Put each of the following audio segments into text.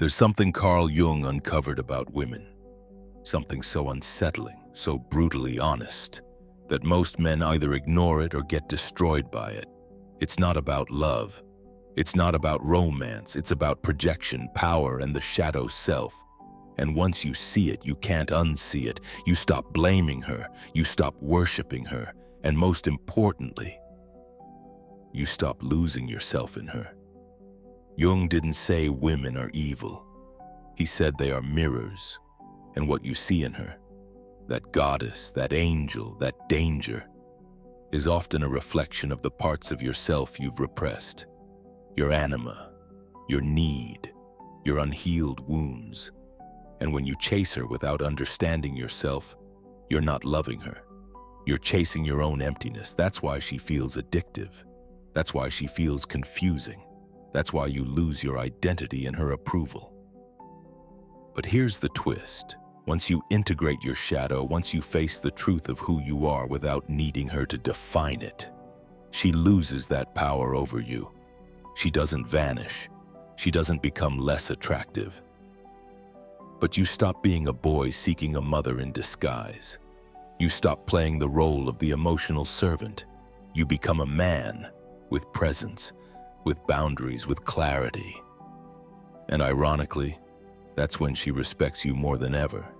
There's something Carl Jung uncovered about women, something so unsettling, so brutally honest, that most men either ignore it or get destroyed by it. It's not about love. It's not about romance. It's about projection, power, and the shadow self. And once you see it, you can't unsee it. You stop blaming her. You stop worshiping her. And most importantly, you stop losing yourself in her. Jung didn't say women are evil. He said they are mirrors, and what you see in her, that goddess, that angel, that danger, is often a reflection of the parts of yourself you've repressed, your anima, your need, your unhealed wounds. And when you chase her without understanding yourself, you're not loving her. You're chasing your own emptiness. That's why she feels addictive. That's why she feels confusing. That's why you lose your identity in her approval. But here's the twist. Once you integrate your shadow, once you face the truth of who you are without needing her to define it, she loses that power over you. She doesn't vanish. She doesn't become less attractive. But you stop being a boy seeking a mother in disguise. You stop playing the role of the emotional servant. You become a man with presence, with boundaries, with clarity. And ironically, that's when she respects you more than ever.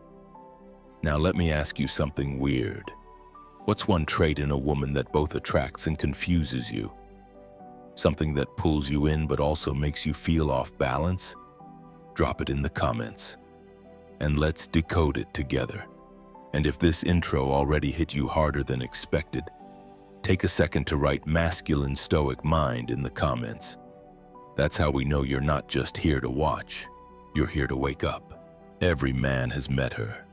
Now let me ask you something weird. What's one trait in a woman that both attracts and confuses you? Something that pulls you in but also makes you feel off balance? Drop it in the comments, and let's decode it together. And if this intro already hit you harder than expected, take a second to write masculine stoic mind in the comments. That's how we know you're not just here to watch, you're here to wake up. Every man has met her,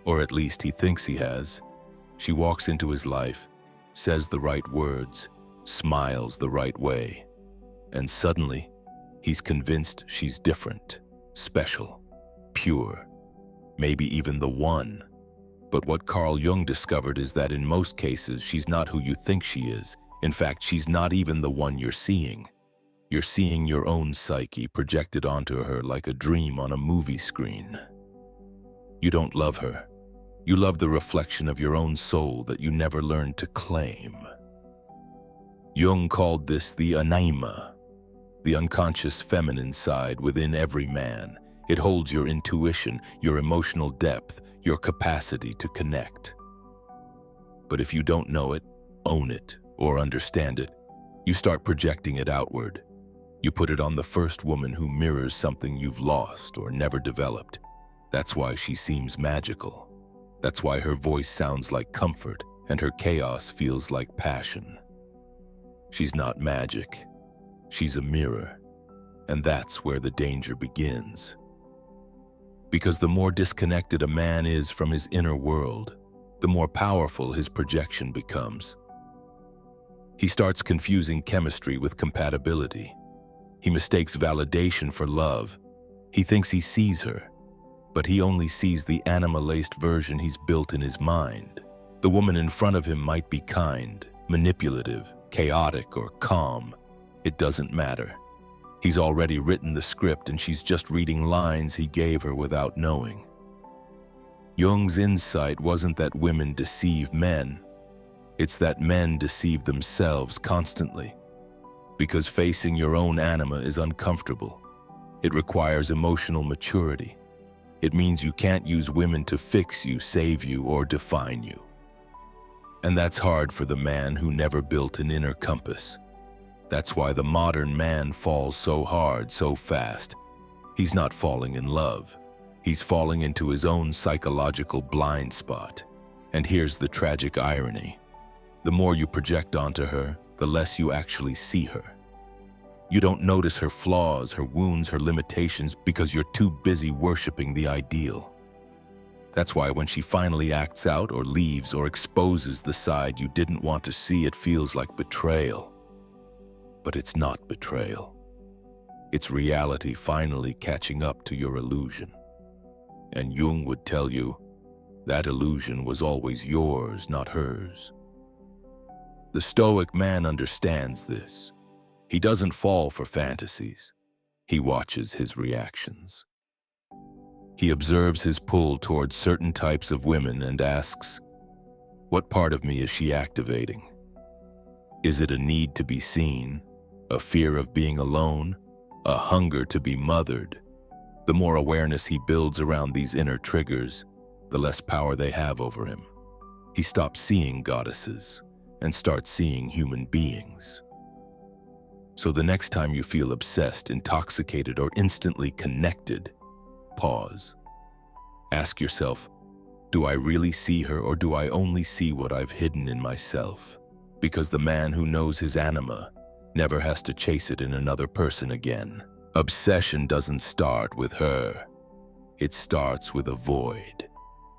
or at least he thinks he has. She walks into his life, says the right words, smiles the right way, and suddenly he's convinced she's different, special, pure, maybe even the one. But what Carl Jung discovered is that in most cases, she's not who you think she is. In fact, she's not even the one you're seeing. You're seeing your own psyche projected onto her like a dream on a movie screen. You don't love her. You love the reflection of your own soul that you never learned to claim. Jung called this the Anima, the unconscious feminine side within every man. It holds your intuition, your emotional depth, your capacity to connect. But if you don't know it, own it, or understand it, you start projecting it outward. You put it on the first woman who mirrors something you've lost or never developed. That's why she seems magical. That's why her voice sounds like comfort and her chaos feels like passion. She's not magic. She's a mirror. And that's where the danger begins. Because the more disconnected a man is from his inner world, the more powerful his projection becomes. He starts confusing chemistry with compatibility. He mistakes validation for love. He thinks he sees her, but he only sees the anima-laced version he's built in his mind. The woman in front of him might be kind, manipulative, chaotic, or calm. It doesn't matter. He's already written the script and she's just reading lines he gave her without knowing. Jung's insight wasn't that women deceive men. It's that men deceive themselves constantly. Because facing your own anima is uncomfortable. It requires emotional maturity. It means you can't use women to fix you, save you, or define you. And that's hard for the man who never built an inner compass. That's why the modern man falls so hard, so fast. He's not falling in love. He's falling into his own psychological blind spot. And here's the tragic irony. The more you project onto her, the less you actually see her. You don't notice her flaws, her wounds, her limitations because you're too busy worshiping the ideal. That's why when she finally acts out or leaves or exposes the side you didn't want to see, it feels like betrayal. But it's not betrayal. It's reality finally catching up to your illusion. And Jung would tell you, that illusion was always yours, not hers. The stoic man understands this. He doesn't fall for fantasies. He watches his reactions. He observes his pull towards certain types of women and asks, what part of me is she activating? Is it a need to be seen, a fear of being alone, a hunger to be mothered? The more awareness he builds around these inner triggers, the less power they have over him. He stops seeing goddesses and starts seeing human beings. So the next time you feel obsessed, intoxicated, or instantly connected, pause. Ask yourself, do I really see her, or do I only see what I've hidden in myself? Because the man who knows his anima never has to chase it in another person again. Obsession doesn't start with her. It starts with a void,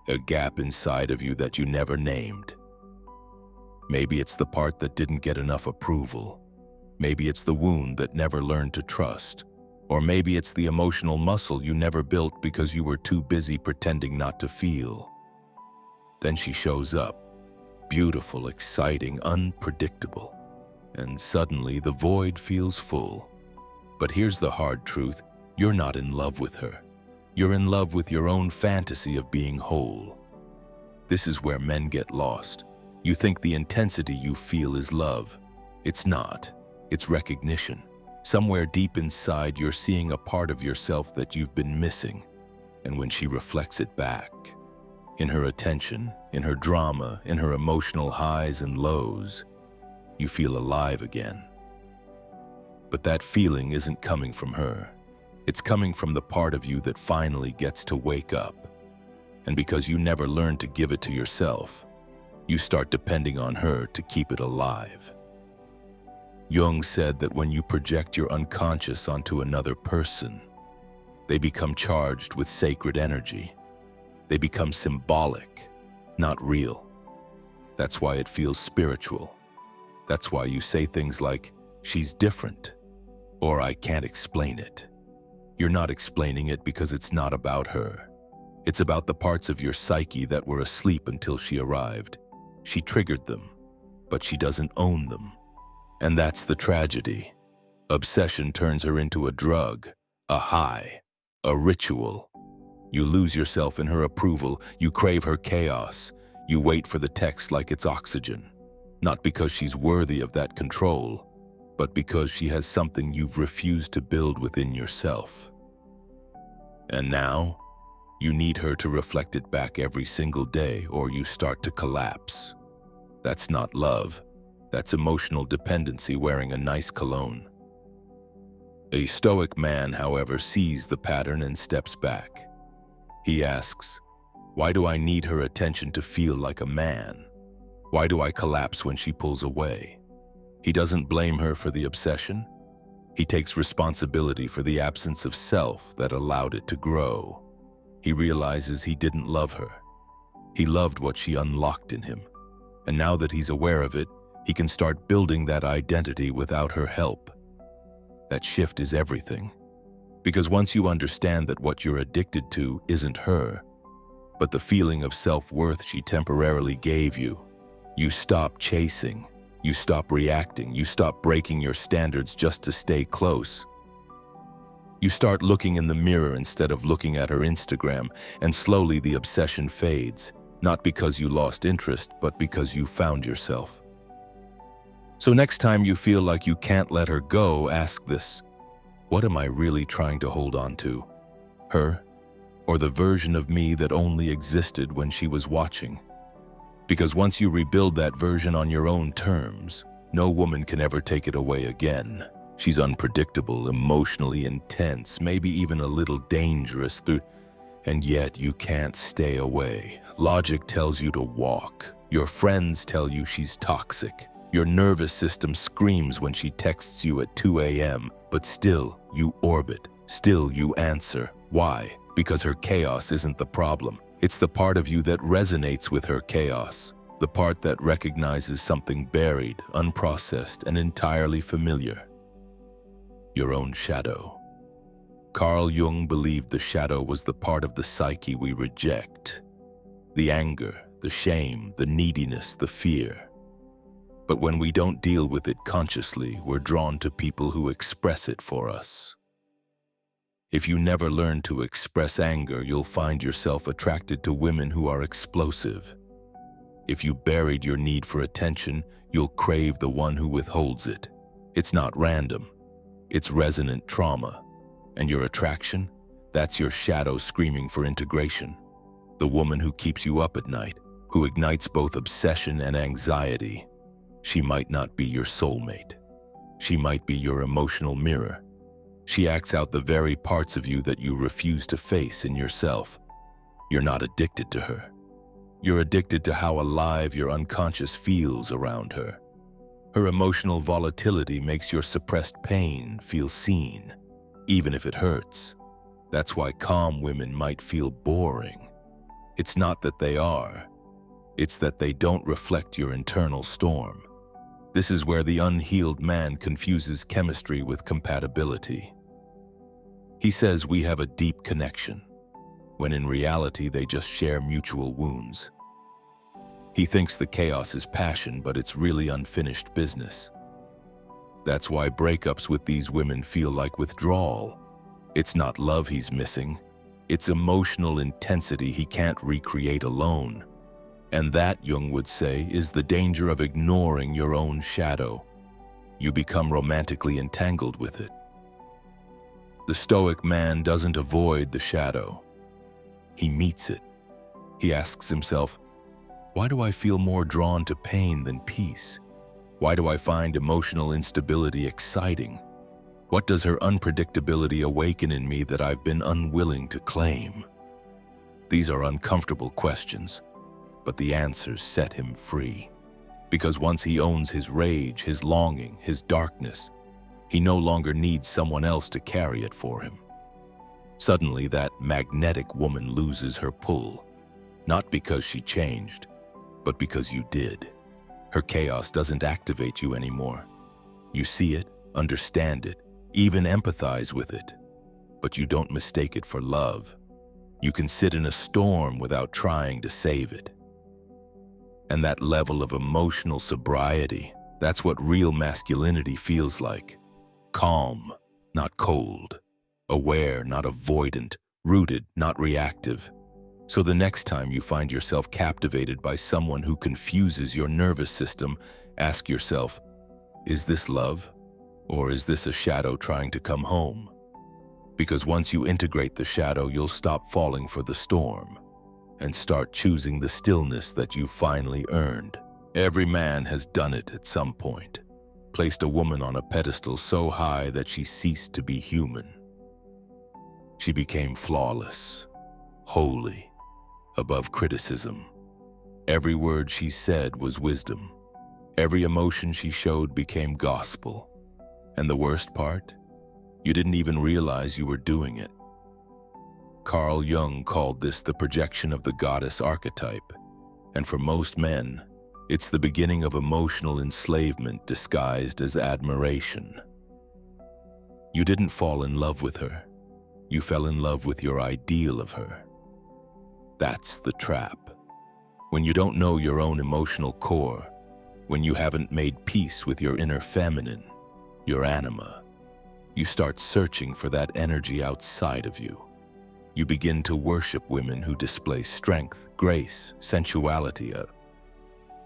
a gap inside of you that you never named. Maybe it's the part that didn't get enough approval. Maybe it's the wound that never learned to trust. Or maybe it's the emotional muscle you never built because you were too busy pretending not to feel. Then she shows up, beautiful, exciting, unpredictable. And suddenly the void feels full. But here's the hard truth, you're not in love with her. You're in love with your own fantasy of being whole. This is where men get lost. You think the intensity you feel is love. It's not. It's recognition. Somewhere deep inside, you're seeing a part of yourself that you've been missing. And when she reflects it back, in her attention, in her drama, in her emotional highs and lows, you feel alive again. But that feeling isn't coming from her. It's coming from the part of you that finally gets to wake up. And because you never learned to give it to yourself, you start depending on her to keep it alive. Jung said that when you project your unconscious onto another person, they become charged with sacred energy. They become symbolic, not real. That's why it feels spiritual. That's why you say things like, she's different, or I can't explain it. You're not explaining it because it's not about her. It's about the parts of your psyche that were asleep until she arrived. She triggered them, but she doesn't own them. And that's the tragedy. Obsession turns her into a drug, a high, a ritual. You lose yourself in her approval, you crave her chaos, you wait for the text like it's oxygen. Not because she's worthy of that control, but because she has something you've refused to build within yourself. And now, you need her to reflect it back every single day, or you start to collapse. That's not love. That's emotional dependency wearing a nice cologne. A stoic man, however, sees the pattern and steps back. He asks, why do I need her attention to feel like a man? Why do I collapse when she pulls away? He doesn't blame her for the obsession. He takes responsibility for the absence of self that allowed it to grow. He realizes he didn't love her. He loved what she unlocked in him. And now that he's aware of it, he can start building that identity without her help. That shift is everything. Because once you understand that what you're addicted to isn't her, but the feeling of self-worth she temporarily gave you, you stop chasing, you stop reacting, you stop breaking your standards just to stay close. You start looking in the mirror instead of looking at her Instagram, and slowly the obsession fades, not because you lost interest, but because you found yourself. So next time you feel like you can't let her go, ask this: what am I really trying to hold on to? Her, or the version of me that only existed when she was watching? Because once you rebuild that version on your own terms, no woman can ever take it away again. She's unpredictable, emotionally intense, maybe even a little dangerous, and yet you can't stay away. Logic tells you to walk. Your friends tell you she's toxic. Your nervous system screams when she texts you at 2 a.m., but still you orbit, still you answer. Why? Because her chaos isn't the problem. It's the part of you that resonates with her chaos, the part that recognizes something buried, unprocessed, and entirely familiar. Your own shadow. Carl Jung believed the shadow was the part of the psyche we reject. The anger, the shame, the neediness, the fear. But when we don't deal with it consciously, we're drawn to people who express it for us. If you never learn to express anger, you'll find yourself attracted to women who are explosive. If you buried your need for attention, you'll crave the one who withholds it. It's not random. It's resonant trauma. And your attraction? That's your shadow screaming for integration. The woman who keeps you up at night, who ignites both obsession and anxiety. She might not be your soulmate. She might be your emotional mirror. She acts out the very parts of you that you refuse to face in yourself. You're not addicted to her. You're addicted to how alive your unconscious feels around her. Her emotional volatility makes your suppressed pain feel seen, even if it hurts. That's why calm women might feel boring. It's not that they are. It's that they don't reflect your internal storm. This is where the unhealed man confuses chemistry with compatibility. He says we have a deep connection, when in reality they just share mutual wounds. He thinks the chaos is passion, but it's really unfinished business. That's why breakups with these women feel like withdrawal. It's not love he's missing, it's emotional intensity he can't recreate alone. And that, Jung would say, is the danger of ignoring your own shadow. You become romantically entangled with it. The stoic man doesn't avoid the shadow. He meets it. He asks himself, why do I feel more drawn to pain than peace? Why do I find emotional instability exciting? What does her unpredictability awaken in me that I've been unwilling to claim? These are uncomfortable questions, but the answers set him free. Because once he owns his rage, his longing, his darkness, he no longer needs someone else to carry it for him. Suddenly, that magnetic woman loses her pull, not because she changed, but because you did. Her chaos doesn't activate you anymore. You see it, understand it, even empathize with it, but you don't mistake it for love. You can sit in a storm without trying to save it. And that level of emotional sobriety, that's what real masculinity feels like. Calm, not cold. Aware, not avoidant. Rooted, not reactive. So the next time you find yourself captivated by someone who confuses your nervous system, ask yourself, is this love? Or is this a shadow trying to come home? Because once you integrate the shadow, you'll stop falling for the storm and start choosing the stillness that you finally earned. Every man has done it at some point. Placed a woman on a pedestal so high that she ceased to be human. She became flawless, holy, above criticism. Every word she said was wisdom. Every emotion she showed became gospel. And the worst part? You didn't even realize you were doing it. Carl Jung called this the projection of the goddess archetype. And for most men, it's the beginning of emotional enslavement disguised as admiration. You didn't fall in love with her. You fell in love with your ideal of her. That's the trap. When you don't know your own emotional core, when you haven't made peace with your inner feminine, your anima, you start searching for that energy outside of you. You begin to worship women who display strength, grace, sensuality,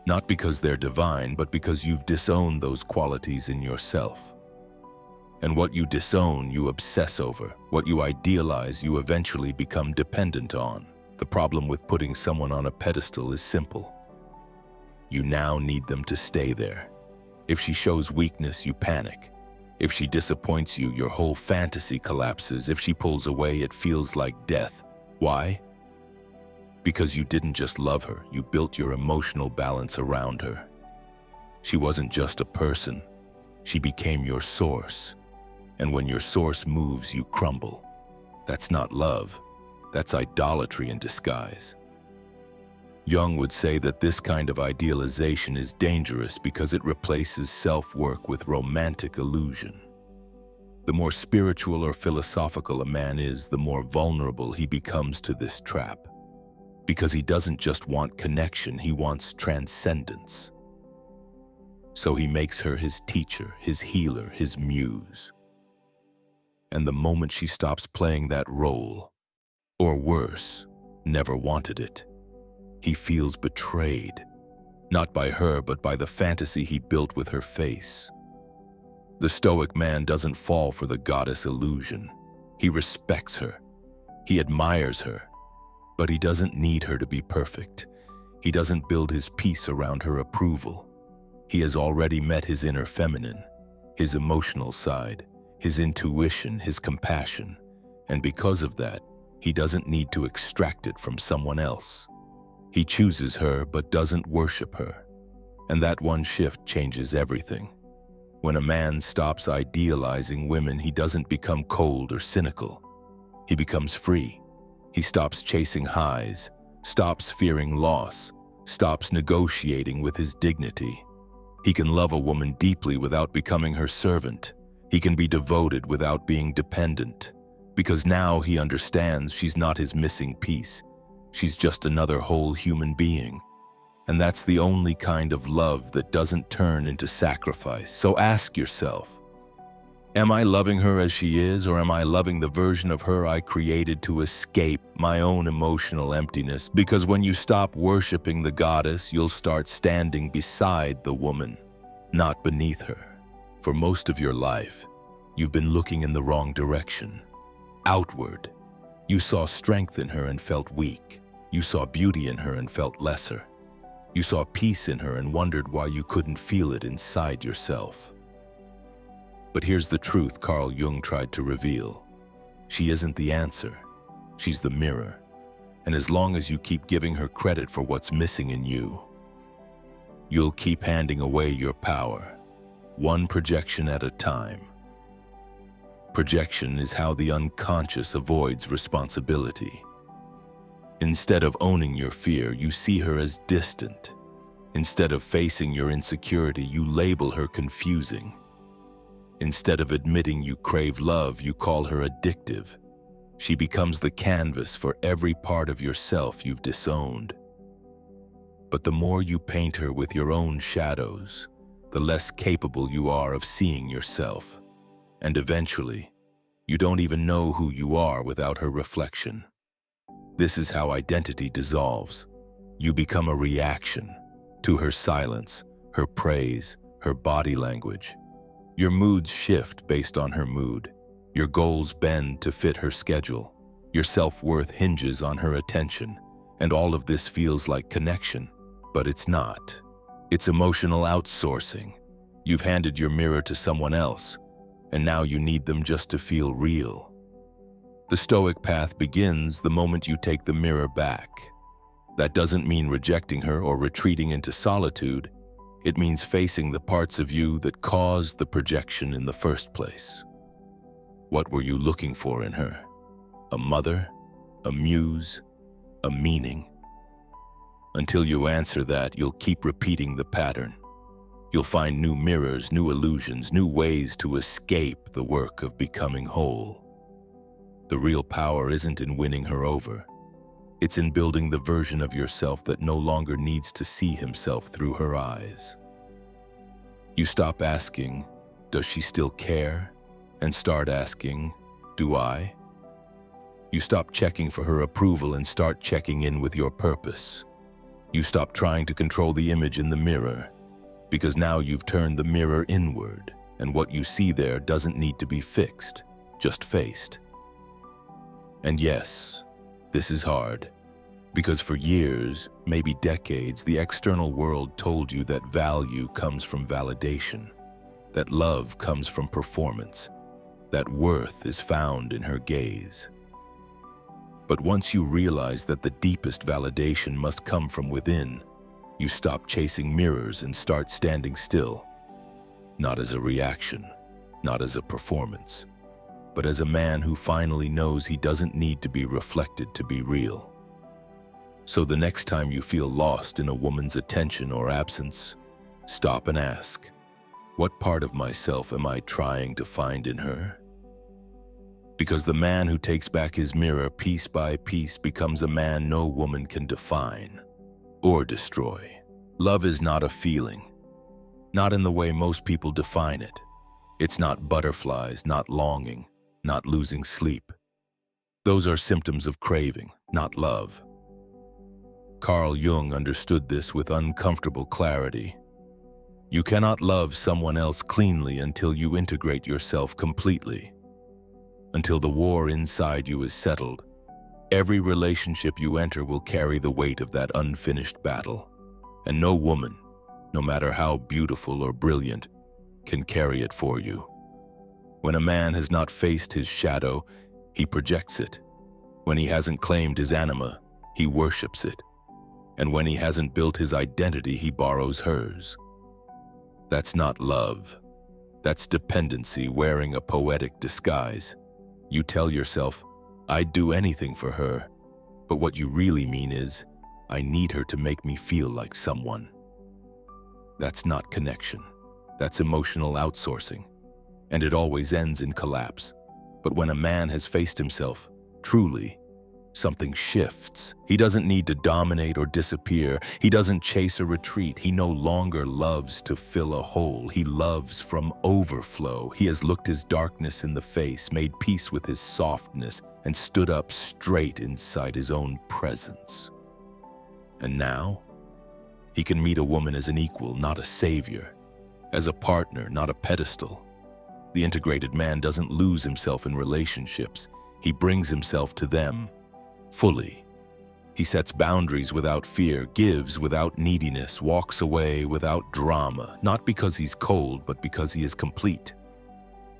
not because they're divine, but because you've disowned those qualities in yourself. And what you disown, you obsess over. What you idealize, you eventually become dependent on. The problem with putting someone on a pedestal is simple. You now need them to stay there. If she shows weakness, you panic. If she disappoints you, your whole fantasy collapses. If she pulls away, it feels like death. Why? Because you didn't just love her, you built your emotional balance around her. She wasn't just a person. She became your source. And when your source moves, you crumble. That's not love. That's idolatry in disguise. Jung would say that this kind of idealization is dangerous because it replaces self-work with romantic illusion. The more spiritual or philosophical a man is, the more vulnerable he becomes to this trap. Because he doesn't just want connection, he wants transcendence. So he makes her his teacher, his healer, his muse. And the moment she stops playing that role, or worse, never wanted it, he feels betrayed, not by her but by the fantasy he built with her face. The stoic man doesn't fall for the goddess illusion. He respects her. He admires her. But he doesn't need her to be perfect. He doesn't build his peace around her approval. He has already met his inner feminine, his emotional side, his intuition, his compassion. And because of that, he doesn't need to extract it from someone else. He chooses her but doesn't worship her. And that one shift changes everything. When a man stops idealizing women, he doesn't become cold or cynical. He becomes free. He stops chasing highs, stops fearing loss, stops negotiating with his dignity. He can love a woman deeply without becoming her servant. He can be devoted without being dependent. Because now he understands she's not his missing piece. She's just another whole human being. And that's the only kind of love that doesn't turn into sacrifice. So ask yourself, am I loving her as she is, or am I loving the version of her I created to escape my own emotional emptiness? Because when you stop worshiping the goddess, you'll start standing beside the woman, not beneath her. For most of your life, you've been looking in the wrong direction. Outward. You saw strength in her and felt weak. You saw beauty in her and felt lesser. You saw peace in her and wondered why you couldn't feel it inside yourself. But here's the truth Carl Jung tried to reveal. She isn't the answer. She's the mirror. And as long as you keep giving her credit for what's missing in you, you'll keep handing away your power, one projection at a time. Projection is how the unconscious avoids responsibility. Instead of owning your fear, you see her as distant. Instead of facing your insecurity, you label her confusing. Instead of admitting you crave love, you call her addictive. She becomes the canvas for every part of yourself you've disowned. But the more you paint her with your own shadows, the less capable you are of seeing yourself. And eventually, you don't even know who you are without her reflection. This is how identity dissolves. You become a reaction to her silence, her praise, her body language. Your moods shift based on her mood. Your goals bend to fit her schedule. Your self-worth hinges on her attention. And all of this feels like connection, but it's not. It's emotional outsourcing. You've handed your mirror to someone else, and now you need them just to feel real. The Stoic path begins the moment you take the mirror back. That doesn't mean rejecting her or retreating into solitude. It means facing the parts of you that caused the projection in the first place. What were you looking for in her? A mother? A muse? A meaning? Until you answer that, you'll keep repeating the pattern. You'll find new mirrors, new illusions, new ways to escape the work of becoming whole. The real power isn't in winning her over. It's in building the version of yourself that no longer needs to see himself through her eyes. You stop asking, does she still care? And start asking, do I? You stop checking for her approval and start checking in with your purpose. You stop trying to control the image in the mirror, because now you've turned the mirror inward, and what you see there doesn't need to be fixed, just faced. And yes, this is hard, because for years, maybe decades, the external world told you that value comes from validation, that love comes from performance, that worth is found in her gaze. But once you realize that the deepest validation must come from within, you stop chasing mirrors and start standing still, not as a reaction, not as a performance, but as a man who finally knows he doesn't need to be reflected to be real. So the next time you feel lost in a woman's attention or absence, stop and ask, what part of myself am I trying to find in her? Because the man who takes back his mirror piece by piece becomes a man no woman can define or destroy. Love is not a feeling, not in the way most people define it. It's not butterflies, not longing, not losing sleep. Those are symptoms of craving, not love. Carl Jung understood this with uncomfortable clarity. You cannot love someone else cleanly until you integrate yourself completely. Until the war inside you is settled, every relationship you enter will carry the weight of that unfinished battle. And no woman, no matter how beautiful or brilliant, can carry it for you. When a man has not faced his shadow, he projects it. When he hasn't claimed his anima, he worships it. And when he hasn't built his identity, he borrows hers. That's not love. That's dependency wearing a poetic disguise. You tell yourself, I'd do anything for her, but what you really mean is, I need her to make me feel like someone. That's not connection. That's emotional outsourcing. And it always ends in collapse. But when a man has faced himself, truly, something shifts. He doesn't need to dominate or disappear. He doesn't chase or retreat. He no longer loves to fill a hole. He loves from overflow. He has looked his darkness in the face, made peace with his softness, and stood up straight inside his own presence. And now, he can meet a woman as an equal, not a savior, as a partner, not a pedestal. The integrated man doesn't lose himself in relationships. He brings himself to them fully. He sets boundaries without fear, gives without neediness, walks away without drama, not because he's cold, but because he is complete.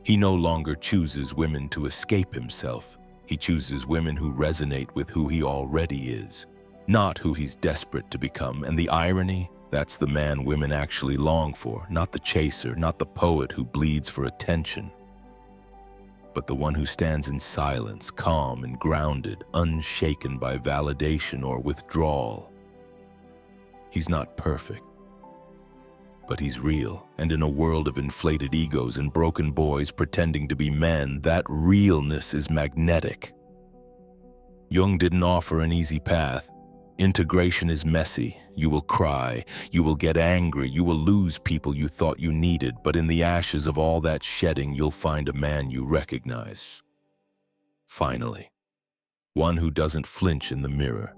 He no longer chooses women to escape himself. He chooses women who resonate with who he already is, not who he's desperate to become. And the irony, that's the man women actually long for, not the chaser, not the poet who bleeds for attention, but the one who stands in silence, calm and grounded, unshaken by validation or withdrawal. He's not perfect, but he's real. And in a world of inflated egos and broken boys pretending to be men, that realness is magnetic. Jung didn't offer an easy path. Integration is messy. You will cry, you will get angry, you will lose people you thought you needed, but in the ashes of all that shedding, you'll find a man you recognize. Finally, one who doesn't flinch in the mirror,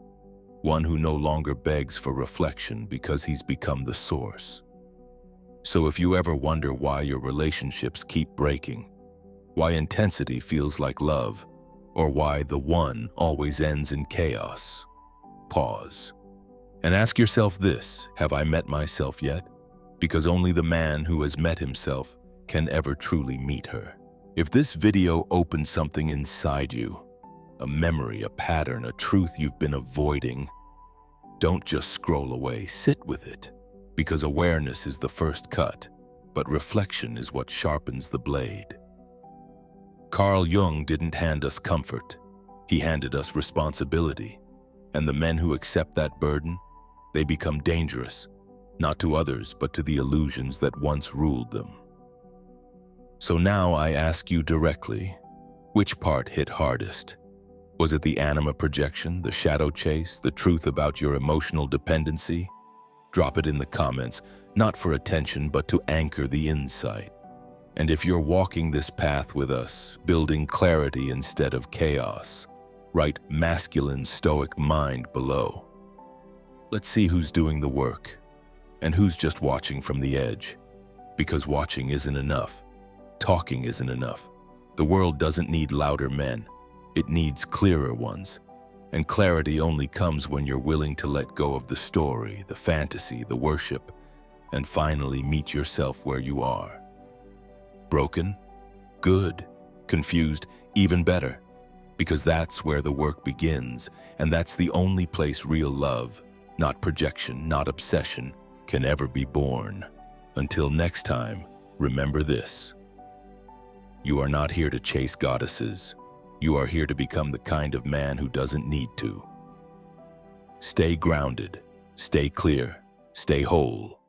one who no longer begs for reflection because he's become the source. So if you ever wonder why your relationships keep breaking, why intensity feels like love, or why the one always ends in chaos, pause. And ask yourself this, have I met myself yet? Because only the man who has met himself can ever truly meet her. If this video opened something inside you, a memory, a pattern, a truth you've been avoiding, don't just scroll away, sit with it. Because awareness is the first cut, but reflection is what sharpens the blade. Carl Jung didn't hand us comfort. He handed us responsibility. And the men who accept that burden, they become dangerous, not to others, but to the illusions that once ruled them. So now I ask you directly, which part hit hardest? Was it the anima projection, the shadow chase, the truth about your emotional dependency? Drop it in the comments, not for attention, but to anchor the insight. And if you're walking this path with us, building clarity instead of chaos, write masculine stoic mind below. Let's see who's doing the work and who's just watching from the edge. Because watching isn't enough. Talking isn't enough. The world doesn't need louder men. It needs clearer ones. And clarity only comes when you're willing to let go of the story, the fantasy, the worship, and finally meet yourself where you are. Broken? Good. Confused? Even better. Because that's where the work begins, and that's the only place real love, not projection, not obsession, can ever be born. Until next time, remember this. You are not here to chase goddesses. You are here to become the kind of man who doesn't need to. Stay grounded, stay clear, stay whole.